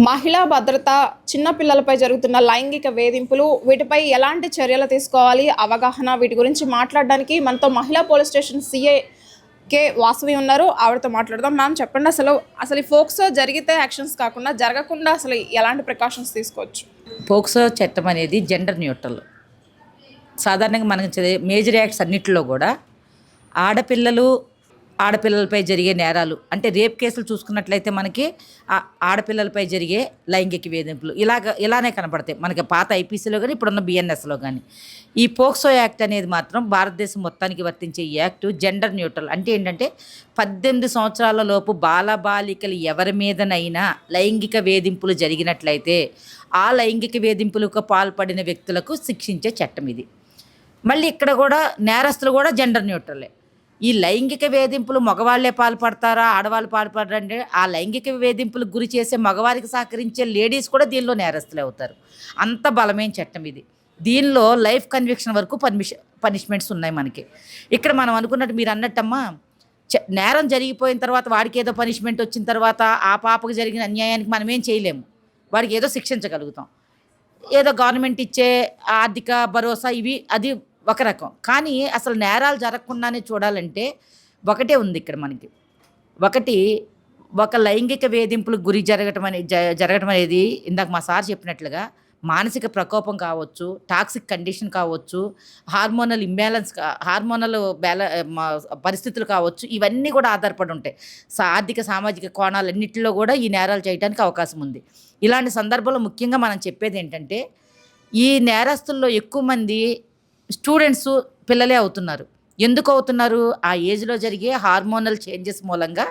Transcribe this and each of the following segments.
మహిళా భద్రత, చిన్న పిల్లలపై జరుగుతున్న లైంగిక వేధింపులు, వీటిపై ఎలాంటి చర్యలు తీసుకోవాలి, అవగాహన, వీటి గురించి మాట్లాడడానికి మనతో మహిళా పోలీస్ స్టేషన్ సీఐ కే వాసవి ఉన్నారు. ఆవిడతో మాట్లాడదాం. మ్యామ్ చెప్పండి, అసలు ఈ ఫోక్సో జరిగితే యాక్షన్స్ కాకుండా జరగకుండా అసలు ఎలాంటి ప్రికాషన్స్ తీసుకోవచ్చు? పోక్సో చట్టం అనేది జెండర్ న్యూట్రల్. సాధారణంగా మనకు మేజర్ యాక్ట్స్ అన్నింటిలో కూడా ఆడపిల్లలపై జరిగే నేరాలు అంటే రేప్ కేసులు చూసుకున్నట్లయితే మనకి ఆడపిల్లలపై జరిగే లైంగిక వేధింపులు ఇలానే కనపడతాయి మనకి పాత ఐపీసీలో కానీ ఇప్పుడున్న బిఎన్ఎస్లో కానీ. ఈ పోక్సో యాక్ట్ అనేది మాత్రం భారతదేశం మొత్తానికి వర్తించే ఈ యాక్టు జెండర్ న్యూట్రల్. అంటే ఏంటంటే 18 సంవత్సరాల లోపు బాలబాలికలు ఎవరి మీదనైనా లైంగిక వేధింపులు జరిగినట్లయితే ఆ లైంగిక వేధింపులకు పాల్పడిన వ్యక్తులకు శిక్షించే చట్టం ఇది. మళ్ళీ ఇక్కడ కూడా నేరస్తులు కూడా జెండర్ న్యూట్రలే. ఈ లైంగిక వేధింపులు మగవాళ్లే పాల్పడతారా, ఆడవాళ్ళు పాల్పడరంటే ఆ లైంగిక వేధింపులకు గురి చేసే మగవారికి సహకరించే లేడీస్ కూడా దీనిలో నేరస్తులే అవుతారు. అంత బలమైన చట్టం ఇది. దీనిలో లైఫ్ కన్విక్షన్ వరకు పనిష్మెంట్స్ ఉన్నాయి మనకి. ఇక్కడ మనం అనుకున్నట్టు మీరు అన్నట్టమ్మా, నేరం జరిగిపోయిన తర్వాత వాడికి ఏదో పనిష్మెంట్ వచ్చిన తర్వాత ఆ పాపకు జరిగిన అన్యాయానికి మనం ఏం చేయలేము. వాడికి ఏదో శిక్షించగలుగుతాం, ఏదో గవర్నమెంట్ ఇచ్చే ఆర్థిక భరోసా అది ఒక రకం. కానీ అసలు నేరాలు జరగకుండానే చూడాలంటే ఒకటే ఉంది ఇక్కడ మనకి. ఒక లైంగిక వేధింపులకు గురి జరగటం అనేది ఇందాక మా సార్ చెప్పినట్లుగా మానసిక ప్రకోపం కావచ్చు, టాక్సిక్ కండిషన్ కావచ్చు, హార్మోనల్ పరిస్థితులు కావచ్చు, ఇవన్నీ కూడా ఆధారపడి ఉంటాయి. ఆర్థిక సామాజిక కోణాలన్నింటిలో కూడా ఈ నేరాలు చేయడానికి అవకాశం ఉంది. ఇలాంటి సందర్భంలో ముఖ్యంగా మనం చెప్పేది ఏంటంటే, ఈ నేరస్తుల్లో ఎక్కువ మంది స్టూడెంట్స్ పిల్లలే అవుతున్నారు. ఎందుకు అవుతున్నారు? ఆ ఏజ్లో జరిగే హార్మోనల్ చేంజెస్ మూలంగా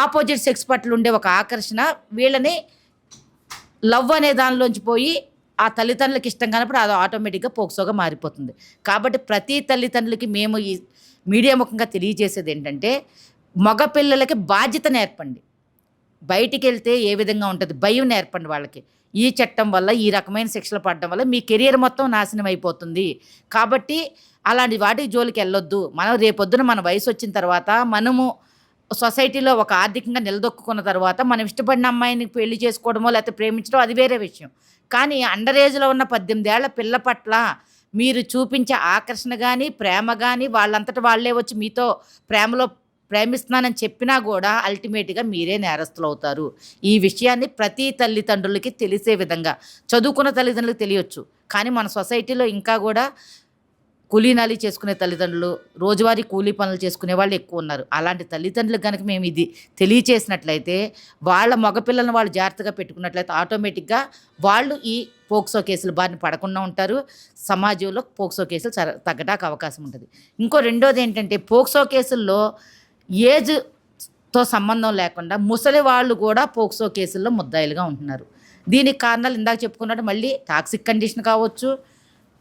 ఆపోజిట్ సెక్స్ పట్ల ఉండే ఒక ఆకర్షణ వీళ్ళని లవ్ అనే దానిలోంచి పోయి ఆ తల్లిదండ్రులకి ఇష్టం కానప్పుడు అది ఆటోమేటిక్గా పోక్సోగా మారిపోతుంది. కాబట్టి ప్రతి తల్లిదండ్రులకి మేము ఈ మీడియా ముఖంగా తెలియజేసేది ఏంటంటే, మగ పిల్లలకి బాధ్యత నేర్పండి. బయటికి వెళ్తే ఏ విధంగా ఉంటుంది భయం నేర్పండి వాళ్ళకి. ఈ చట్టం వల్ల, ఈ రకమైన శిక్షలు పడడం వల్ల మీ కెరియర్ మొత్తం నాశనం అయిపోతుంది. కాబట్టి అలాంటి వాటికి జోలికి వెళ్ళొద్దు. మనం రేపొద్దున మన వయసు వచ్చిన తర్వాత మనము సొసైటీలో ఒక ఆర్థికంగా నిలదొక్కున్న తర్వాత మనం ఇష్టపడిన అమ్మాయిని పెళ్లి చేసుకోవడమో లేకపోతే ప్రేమించడం అది వేరే విషయం. కానీ అండర్ ఏజ్లో ఉన్న 18 ఏళ్ల పిల్ల పట్ల మీరు చూపించే ఆకర్షణ కానీ, ప్రేమ కానీ, వాళ్ళంతటా వాళ్ళే వచ్చి మీతో ప్రేమిస్తున్నానని చెప్పినా కూడా అల్టిమేట్గా మీరే నేరస్తులు అవుతారు. ఈ విషయాన్ని ప్రతి తల్లిదండ్రులకి తెలిసే విధంగా, చదువుకున్న తల్లిదండ్రులకు తెలియచ్చు, కానీ మన సొసైటీలో ఇంకా కూడా కూలీనాలి చేసుకునే తల్లిదండ్రులు, రోజువారీ కూలీ పనులు చేసుకునే వాళ్ళు ఎక్కువ ఉన్నారు. అలాంటి తల్లిదండ్రులకు కనుక మేము ఇది తెలియచేసినట్లయితే, వాళ్ళ మగపిల్లలను వాళ్ళు జాగ్రత్తగా పెట్టుకున్నట్లయితే ఆటోమేటిక్గా వాళ్ళు ఈ పోక్సో కేసులు బారిన పడకుండా ఉంటారు. సమాజంలో పోక్సో కేసులు తగ్గడానికి అవకాశం ఉంటుంది. రెండోది ఏంటంటే, పోక్సో కేసుల్లో ఏజ్తో సంబంధం లేకుండా ముసలి వాళ్ళు కూడా పోక్సో కేసుల్లో ముద్దాయిలుగా ఉంటున్నారు. దీనికి కారణాలు ఇందాక చెప్పుకున్నట్టు మళ్ళీ టాక్సిక్ కండిషన్ కావచ్చు,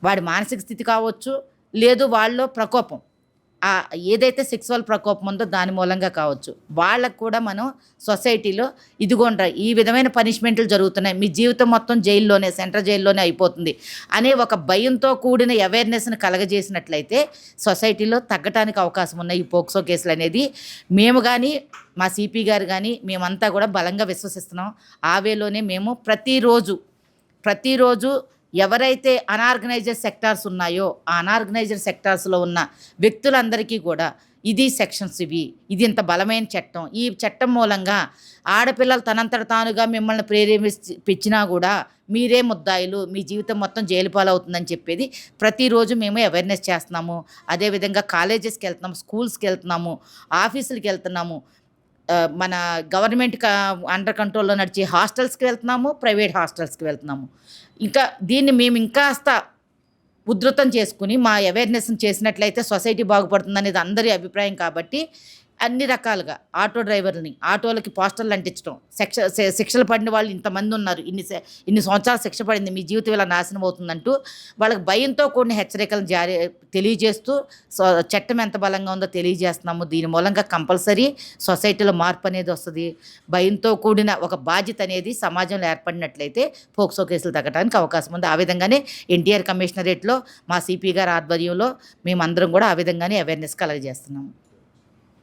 వాడి మానసిక స్థితి కావచ్చు, లేదు వాళ్ళలో ప్రకోపం, ఏదైతే సెక్సువల్ ప్రకోపం ఉందో దాని మూలంగా కావచ్చు. వాళ్ళకు కూడా మనం సొసైటీలో ఇదిగోండ్రా ఈ విధమైన పనిష్మెంట్లు జరుగుతున్నాయి, మీ జీవితం మొత్తం జైల్లోనే, సెంట్రల్ జైల్లోనే అయిపోతుంది అనే ఒక భయంతో కూడిన అవేర్నెస్ని కలగజేసినట్లయితే సొసైటీలో తగ్గటానికి అవకాశం ఉన్నాయి ఈ పోక్సో కేసులు అనేది. మేము కానీ, మా సిపి గారు కానీ, మేమంతా కూడా బలంగా విశ్వసిస్తున్నాం. ఆ వేలోనే మేము ప్రతిరోజు ఎవరైతే అనార్గనైజ్డ్ సెక్టార్స్ ఉన్నాయో ఆ అనార్గనైజ్డ్ సెక్టార్స్లో ఉన్న వ్యక్తులందరికీ కూడా ఇది సెక్షన్స్ ఇది ఇంత బలమైన చట్టం. ఈ చట్టం మూలంగా ఆడపిల్లలు తనంతట తానుగా మిమ్మల్ని ప్రేరేపించినా కూడా మీరే ముద్దాయిలు, మీ జీవితం మొత్తం జైలు పాలవుతుందని చెప్పేది ప్రతిరోజు మేము అవేర్నెస్ చేస్తున్నాము. అదేవిధంగా కాలేజెస్కి వెళ్తున్నాము, స్కూల్స్కి వెళ్తున్నాము, ఆఫీసులకి వెళ్తున్నాము, మన గవర్నమెంట్ అండర్ కంట్రోల్లో నడిచే హాస్టల్స్కి వెళ్తున్నాము, ప్రైవేట్ హాస్టల్స్కి వెళ్తున్నాము. ఇంకా దీన్ని మేము ఇంకాస్త ఉధృతం చేసుకుని మా అవేర్నెస్ని చేసినట్లయితే సొసైటీ బాగుపడుతుంది అనేది అందరి అభిప్రాయం. కాబట్టి అన్ని రకాలుగా ఆటో డ్రైవర్ని, ఆటోలకి పోస్టర్లు అంటించడం, శిక్షలు పడిన వాళ్ళు ఇంతమంది ఉన్నారు, ఇన్ని సంవత్సరాలు శిక్ష పడింది, మీ జీవితం ఇలా నాశనం అవుతుందంటూ వాళ్ళకి భయంతో కూడిన హెచ్చరికలను తెలియజేస్తూ చట్టం ఎంత బలంగా ఉందో తెలియజేస్తున్నాము. దీని మూలంగా కంపల్సరీ సొసైటీలో మార్పు అనేది వస్తుంది. భయంతో కూడిన ఒక బాధ్యత అనేది సమాజంలో ఏర్పడినట్లయితే పోక్సో కేసులు తగ్గడానికి అవకాశం ఉంది. ఆ విధంగానే ఎన్టీఆర్ కమిషనరేట్లో మా సిపి గారి ఆధ్వర్యంలో మేమందరం కూడా ఆ విధంగానే అవేర్నెస్ కలగజేస్తున్నాము.